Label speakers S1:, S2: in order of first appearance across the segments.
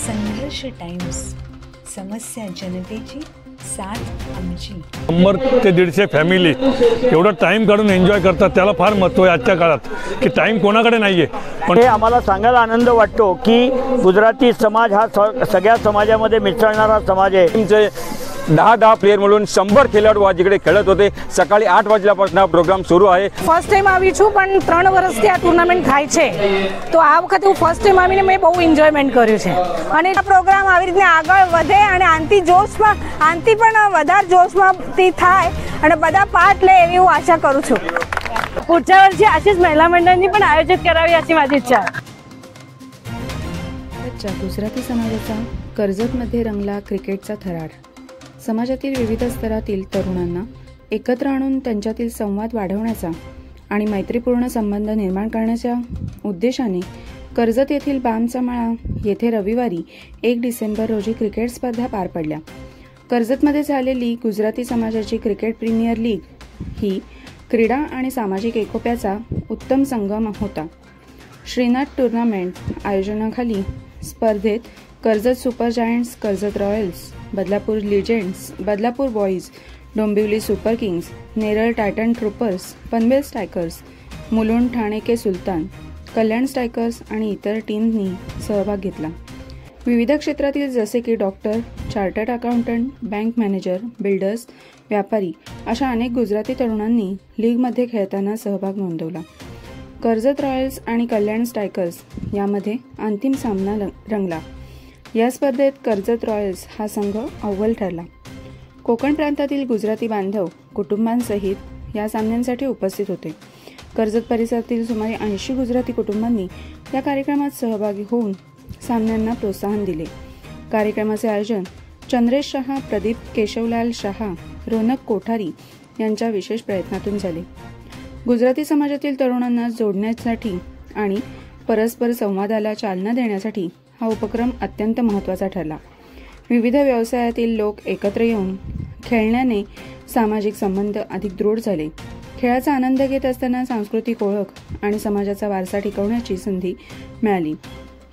S1: संघर्ष टाइम्स, समस्या जनतेची, साथ आमची।
S2: 100 ते 150 फॅमिली एवढा टाइम काढून एन्जॉय करतात, त्याला फार महत्त्व आहे आजच्या काळात की टाइम कोणाकडे नाहीये।
S3: पण हे आम्हाला सांगायला आनंद वाटतो की गुजराती समाज हा सगळ्या समाजामध्ये मिसळणारा समाज आहे।
S4: 10 प्लेयर मिळून 100 खेळाडू आज इकडे खेळत होते। सकाळी 8 वाजल्यापासून प्रोग्राम सुरू आहे।
S5: फर्स्ट टाइम આવી છું પણ 3 વર્ષથી આ ટુર્નામેન્ટ થાય છે, તો આ વખતે હું ફર્સ્ટ ટાઈમ આવીને મેં બહુ એન્જોયમેન્ટ કર્યું છે અને આ પ્રોગ્રામ આવી રીતે આગળ વધે અને આંતી જોશમાં આંતી પણ વધારે જોશમાંથી થાય અને બધા પાર્ટ લે એવી હું આશા કરું છું। पुढच्या वर्षी अशीच महिला मंडळांनी पण आयोजित करावी अशी माझी इच्छा आहे।
S6: गुजराती समाजाचा कर्जतमध्ये रंगला क्रिकेटचा थरार। समाजातील विविध स्तरातील तरुणांना एकत्र आणून त्यांच्यातील संवाद वाढवण्याचा आणि मैत्रीपूर्ण संबंध निर्माण करण्याच्या उद्देशाने कर्जत येथील बामचा मळा येथे रविवारी 1 डिसेंबर रोजी क्रिकेट स्पर्धा पार पडल्या। कर्जतमध्ये झालेली गुजराती समाजाची क्रिकेट प्रीमियर लीग ही क्रीडा आणि सामाजिक एकोप्याचा उत्तम संगम होता। श्रीनाथ टूर्नामेंट आयोजनाखाली स्पर्धेत Karjat super giants, Karjat royals, Badlapur legends, Badlapur boys, Dombivli super kings, Neral titan troopers, Panvel strikers, Mulund Thane के सुलतान, कल्याण स्ट्रायकर्स आणि इतर टीमनी सहभाग घेतला। विविध क्षेत्रातील जसे की doctor, chartered accountant, bank manager, builders, व्यापारी अशा अनेक गुजराती तरुणांनी लीगमध्ये खेळताना सहभाग नोंदवला। कर्जत रॉयल्स आणि कल्याण स्ट्रायकर्स यामध्ये अंतिम सामना रंगला। या स्पर्धेत कर्जत रॉयल्स हा संघ अव्वल ठरला। कोकण प्रांतातील गुजराती बांधव कुटुंबांसहित या सामन्यांसाठी उपस्थित होते। कर्जत परिसरातील सुमारे 80 गुजराती कुटुंबांनी या कार्यक्रमात सहभागी होऊन सामन्यांना प्रोत्साहन दिले। कार्यक्रमाचे आयोजन चंद्रेश शहा, प्रदीप केशवलाल शहा, रोनक कोठारी यांच्या विशेष प्रयत्नातून झाले। गुजराती समाजातील तरुणांना जोडण्यासाठी आणि परस्पर संवादाला चालना देण्यासाठी हा उपक्रम अत्यंत महत्त्वाचा ठरला। विविध व्यवसायातील लोक एकत्र येऊन खेळण्याने सामाजिक संबंध अधिक दृढ झाले। खेळाचा आनंद घेत असताना सांस्कृतिक ओळख आणि समाजाचा वारसा टिकवण्याची संधी मिळाली।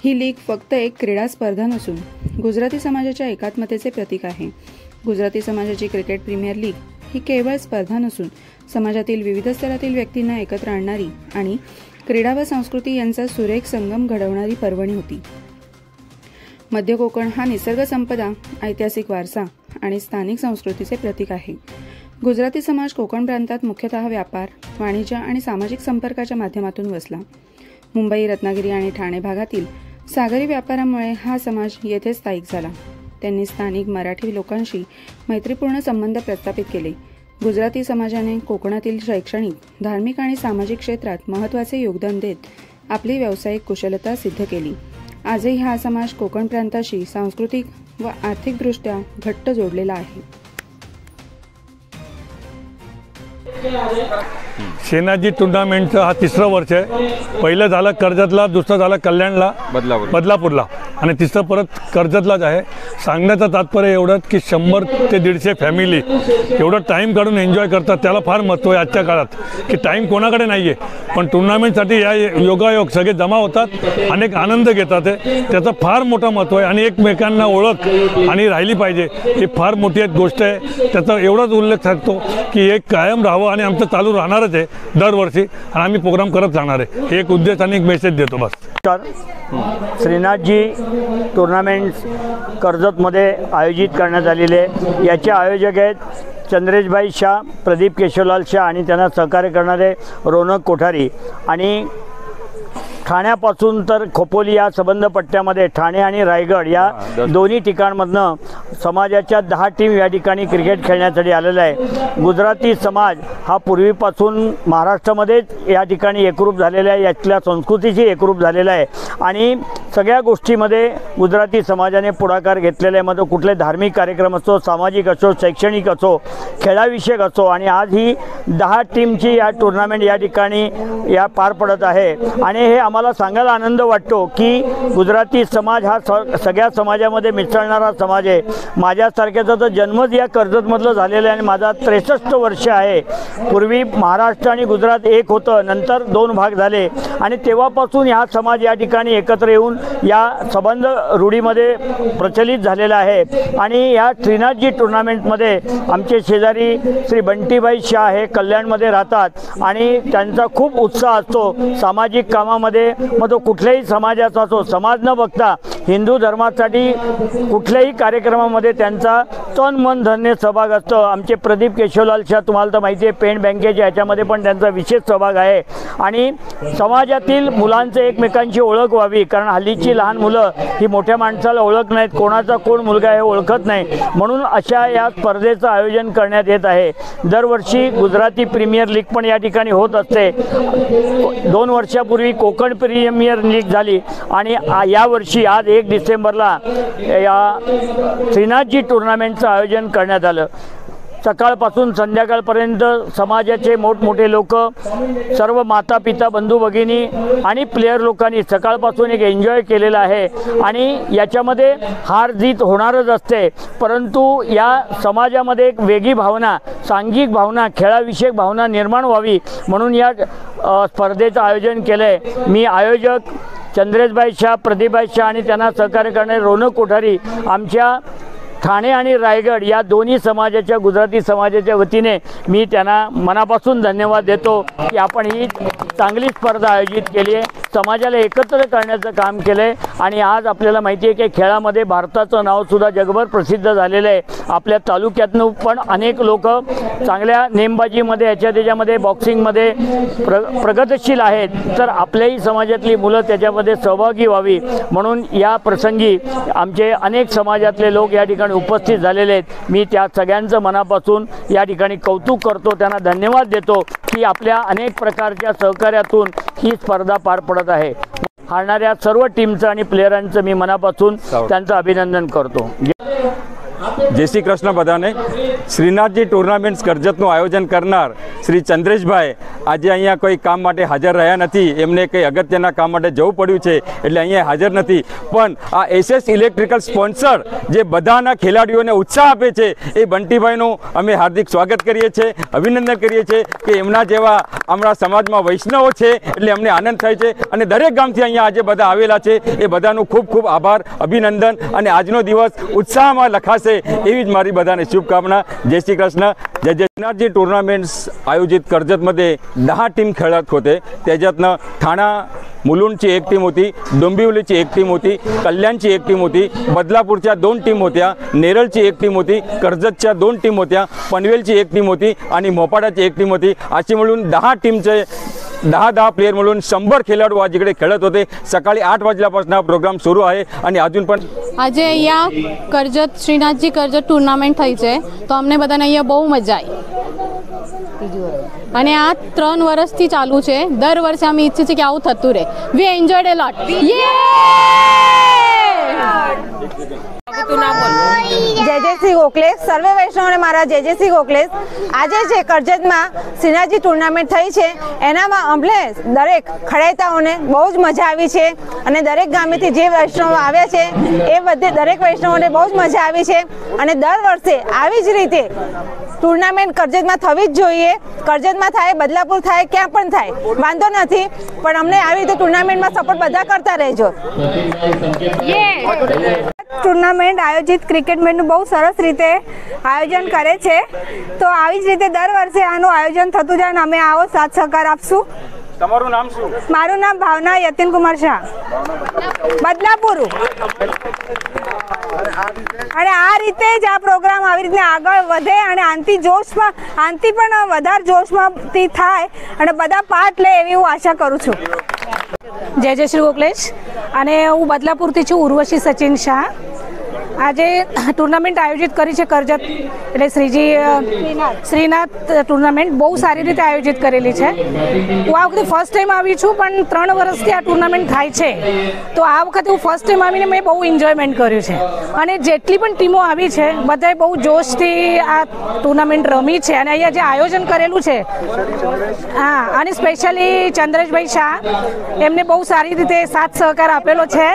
S6: ही लीग फक्त एक क्रीडा स्पर्धा नसून गुजराती समाजाच्या एकात्मतेचे प्रतीक आहे। गुजराती समाजाची क्रिकेट प्रीमियर लीग ही केवळ स्पर्धा नसून समाजातील विविध स्तरातील व्यक्तींना एकत्र आणणारी आणि क्रीडा व संस्कृती यांचा सुरेख संगम घडवणारी पर्वणी होती। मध्य कोकण हा निसर्ग संपदा, ऐतिहासिक वारसा आणि स्थानिक संस्कृतीचे प्रतीक आहे। गुजराती समाज कोकण प्रांतात मुख्यतः व्यापार, वाणिज्य आणि सामाजिक संपर्काच्या माध्यमातून वसला। मुंबई, रत्नागिरी आणि ठाणे भागातील सागरी व्यापारामुळे हा समाज येथे स्थायिक झाला। त्यांनी स्थानिक मराठी लोकांशी मैत्रीपूर्ण संबंध प्रस्थापित केले। गुजराती समाजाने कोकणातील शैक्षणिक, धार्मिक आणि सामाजिक क्षेत्रात महत्त्वाचे योगदान देत आपली व्यावसायिक कुशलता सिद्ध केली। आजही हा समाज कोकण प्रांताशी सांस्कृतिक व आर्थिकदृष्ट्या घट्ट जोडलेला आहे।
S2: सेनाजी टूर्नामेंटचं हा 3रं वर्ष आहे। पहिलं झालं कर्जतला, दुसरं झालं कल्याणला, बदलापूरला आणि तिसरं परत कर्जतलाच आहे। सांगण्याचं तात्पर्य एवढंच की 100 ते 150 फॅमिली एवढा टाइम काढून एन्जॉय करतात, त्याला फार महत्त्व आहे आजच्या काळात की टाइम कोणाकडे नाहीये। पण टूर्नामेंटसाठी या योगायोग सगळे जमा होतात, अनेक आनंद घेतात, त्याचं फार मोठं महत्त्व आहे आणि एकमेकांना ओळख आणि राहिली पाहिजे ही फार मोठी एक गोष्ट आहे। त्याचा एवढाच उल्लेख सांगतो की एक कायम राहावं आणि आमचं चालू राहणारच आहे दरवर्षी आणि आम्ही प्रोग्राम करत राहणार आहे। हे एक उद्देश आणि एक मेसेज देतो बस।
S3: श्रीनाथजी टूर्नामेंट कर्जतमध्ये आयोजित करण्यात आलेले, याचे आयोजक आहेत चंद्रेशभाई शाह, प्रदीप केशवलाल शाह आणि त्यांना सहकार्य करणारे रोनक कोठारी। आणि ठाण्यापासून तर खोपोली या संबंध पट्ट्यामध्ये ठाणे आणि रायगड या दोन्ही ठिकाणमधनं समाजाच्या 10 टीम या ठिकाणी क्रिकेट खेळण्यासाठी आलेला आहे। गुजराती समाज हा पूर्वीपासून महाराष्ट्रामध्येच या ठिकाणी एकरूप झालेला आहे, यातल्या संस्कृतीशी एकरूप झालेला आहे आणि सगळ्या गोष्टीमध्ये गुजराती समाजाने पुढाकार घेतलेला आहे। मग कुठले धार्मिक कार्यक्रम असो, सामाजिक असो, शैक्षणिक असो, खेळाविषयक असो आणि आज ही 10 टीमची या टूर्नामेंट या ठिकाणी पार पडत आहे आणि हे आम्हाला सांगायला आनंद वाटतो की गुजराती समाज हा सगळ्या समाजामध्ये मिसळणारा समाज आहे। माझ्यासारख्याचा तर जन्मच या कर्जतमधलं झालेलं आहे आणि माझा 63 वर्ष आहे। पूर्वी महाराष्ट्र आणि गुजरात एक होतं, नंतर 2 भाग झाले आणि तेव्हापासून हा समाज या ठिकाणी एकत्र येऊन या संबंध रूढीमध्ये प्रचलित झालेला आहे। आणि या श्रीनाथजी टुर्नामेंटमध्ये आमचे शेजारी श्री बंटीभाई शाह हे कल्याणमध्ये राहतात आणि त्यांचा खूप उत्साह असतो सामाजिक कामामध्ये। मग तो कुठल्याही समाजाचा असो, समाज न बघता हिंदू धर्मासाठी कुठल्याही कार्यक्रमामध्ये त्यांचा तन मन धन्य सहभाग असतो। आमचे प्रदीप केशवलाल शाह तुम्हाला तर माहिती आहे, पेंट बँकेच्या ह्याच्यामध्ये पण त्यांचा विशेष सहभाग आहे। आणि समाजातील मुलांचं एकमेकांची ओळख व्हावी, कारण हल्लीची लहान मुलं ही मोठ्या माणसाला ओळख नाहीत, कोणाचा कोण मुलगा आहे ओळखत नाही, म्हणून अशा या स्पर्धेचं आयोजन करण्यात येत आहे। दरवर्षी गुजराती प्रीमियर लीग पण या ठिकाणी होत असते। 2 वर्षापूर्वी कोकण प्रीमियर लीग झाली आणि यावर्षी आज 1 डिसेंबरला या श्रीनाथजी टुर्नामेंटचं आयोजन करण्यात आलं। सकाळपासून संध्याकाळपर्यंत समाजाचे मोठमोठे लोक, सर्व माता पिता, बंधू भगिनी आणि प्लेयर लोकांनी सकाळपासून एक एन्जॉय केलेला आहे। आणि याच्यामध्ये हार जीत होणारच असते, परंतु या समाजामध्ये एक वेगळी भावना, सांघिक भावना, खेळाविषयक भावना निर्माण व्हावी म्हणून या स्पर्धेचं आयोजन केलं आहे। मी आयोजक चंद्रेशभाई शाह, प्रदीपभाई शाह आणि त्यांना सहकार्य करणारे रोनक कोठारी, आमच्या ठाणे आणि रायगड या दोन्ही समाजाच्या, गुजराती समाजाच्या वतीने मी त्यांना मनापासून धन्यवाद देतो की आपण ही चांगली स्पर्धा आयोजित केली आहे, समाजाला एकत्र करण्याचं काम केलं आहे। आणि आज आपल्याला माहिती आहे की खेळामध्ये भारताचं नावसुद्धा जगभर प्रसिद्ध झालेलं आहे। आपल्या तालुक्यातून पण अनेक लोक चांगल्या नेमबाजीमध्ये, त्याच्यामध्ये बॉक्सिंगमध्ये प्रगतशील आहेत, तर आपल्याही समाजातली मुलं त्याच्यामध्ये सहभागी व्हावी म्हणून या प्रसंगी आमचे अनेक समाजातले लोक या ठिकाणी उपस्थित झालेले आहेत। मी त्या सगळ्यांचं मनापासून या ठिकाणी कौतुक करतो, त्यांना धन्यवाद देतो की आपल्या अनेक प्रकारच्या सहकार्यातून ही स्पर्धा पार पडत आहे। हारणाऱ्या सर्व टीमचं आणि प्लेयरांचं मी मनापासून त्यांचं अभिनंदन करतो।
S4: जय श्री कृष्ण बधाने। श्रीनाथजी टूर्नामेंट्स कर्जतનું આયોજન કરનાર શ્રી ચંદ્રેશભાઈ આજે અહીંયા કોઈ કામ માટે હાજર રહ્યા નથી, એમને કંઈ અગત્યના કામ માટે જવું પડ્યું છે એટલે અહીંયા હાજર નથી, પણ આ એસએસ ઇલેક્ટ્રિકલ સ્પોન્સર જે બધાના ખેલાડીઓને ઉત્સાહ આપે છે એ બંટીભાઈનું અમે હાર્દિક સ્વાગત કરીએ છીએ, અભિનંદન કરીએ છીએ કે એમના જેવા અમારા સમાજમાં વૈષ્ણવો છે એટલે અમને આનંદ થાય છે અને દરેક ગામથી અહીંયા આજે બધા આવેલા છે એ બધાનું ખૂબ ખૂબ આભાર, અભિનંદન અને આજનો દિવસ ઉત્સાહમાં લખાશે एवी मारी बधाने शुभकामना। जय श्री कृष्ण। जय श्रीनाथजी टुर्नामेंट्स आयोजित कर्जतमध्ये 10 टीम खेळत होते, त्याच्यातनं ठाणा मुलुंडची एक टीम होती, डोंबिवलीची एक टीम होती, कल्याणची एक टीम होती, बदलापूरच्या 2 टीम होत्या, नेरळची एक टीम होती, कर्जतच्या 2 टीम होत्या, पनवेलची एक टीम होती आणि मोपाडाची एक टीम होती। अशी मिळून 10 टीमचे 10 प्लेयर मिळून 100 खेळाडू आज इकडे खेळत होते। सकाळी 8 वाजल्यापासून हा प्रोग्राम सुरू आहे आणि अजून पण
S7: આજે અહીંયા કરજત શ્રીનાથજી કરજત ટુર્નામેન્ટ થઈ છે તો અમને બધાને અહીંયા બહુ મજા આવી અને આ 3 વર્ષથી ચાલુ છે। દર વર્ષે અમે ઈચ્છીએ છીએ કે આવું થતું રહે। વી એન્જોયડ અ લોટ।
S5: जय जय श्री गोखलेस, सर्वे वैष्णवोने मारा जय जय श्री गोखलेस। आज जे कर्जतમાં શ્રીનાથજી ટુર્નામેન્ટ થઈ છે એનામાં અમને દરેક ખેલાડીઓને બહુ જ મજા આવી છે અને દરેક ગામેથી જે વૈષ્ણવો આવ્યા છે એ બધે દરેક વૈષ્ણવોને બહુ જ મજા આવી છે અને દર વર્ષે આવી જ રીતે ટુર્નામેન્ટ કર્જતમાં થવી જ જોઈએ। કર્જતમાં થાય, બદલાપુર થાય, ક્યાં પણ થાય, વાંધો નથી, પણ અમને આવી રીતે ટુર્નામેન્ટમાં સપોર્ટ બધા કરતા રહેજો। ટુર્નામેન્ટ આયોજિત ક્રિકેટ મેચનું બહુ સરસ રીતે આયોજન કરે છે, તો આવી જ રીતે દર વર્ષે આનું આયોજન થતું જાય અને અમે આવો સાથ સહકાર આપશું।
S4: તમારું નામ શું?
S5: મારું નામ ભાવના યતિન કુમાર શાહ, બદલાપુર। અને આ રીતે જ આ પ્રોગ્રામ આવી રીતે આગળ વધે અને આનથી પણ વધારે જોશમાંથી થાય અને બધા પાર્ટ લે એવી હું આશા કરું છું। જય જય શ્રી ગોખલેશ અને હું બદલાપુરથી છું, ઉર્વશી સચિન શાહ। આજે ટુર્નામેન્ટ આયોજિત કરી છે કર્જત એટલે શ્રીનાથ ટુર્નામેન્ટ બહુ સારી રીતે આયોજિત કરેલી છે। હું આ વખતે ફર્સ્ટ ટાઈમ આવી છું, પણ 3 વર્ષથી આ ટુર્નામેન્ટ થાય છે, તો આ વખતે હું ફર્સ્ટ ટાઈમ આવીને મેં બહુ એન્જોયમેન્ટ કર્યું છે અને જેટલી પણ ટીમો આવી છે બધાએ બહુ જોશથી આ ટુર્નામેન્ટ રમી છે અને અહીંયા જે આયોજન કરેલું છે હા, અને સ્પેશિયલી ચંદ્રેશભાઈ શાહ એમને બહુ સારી રીતે સાથ સહકાર આપેલો છે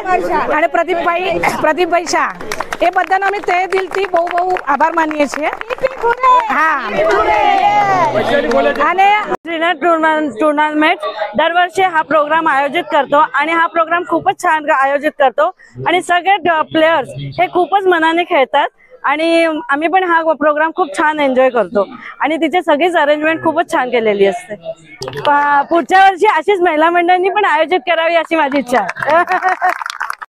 S5: અને પ્રદીપભાઈ શાહ એ બધાને અમે તે દિલથી બહુ બહુ આભાર માનીએ છીએ. હા, અને
S8: श्रीनाथ टुर्नामेंट दरवर्षी हा प्रोग्राम आयोजित करतो आणि हा प्रोग्राम खूपच छान आयोजित करतो आणि सगळे प्लेयर्स हे खूपच मनाने खेळतात आणि आम्ही पण हा प्रोग्राम खूप छान एन्जॉय करतो आणि तिचे सगळीच अरेंजमेंट खूपच छान केलेली असते. पुढच्या वर्षी अशीच महिला मंडळांनी पण आयोजित करावी अशी माझी इच्छा आहे.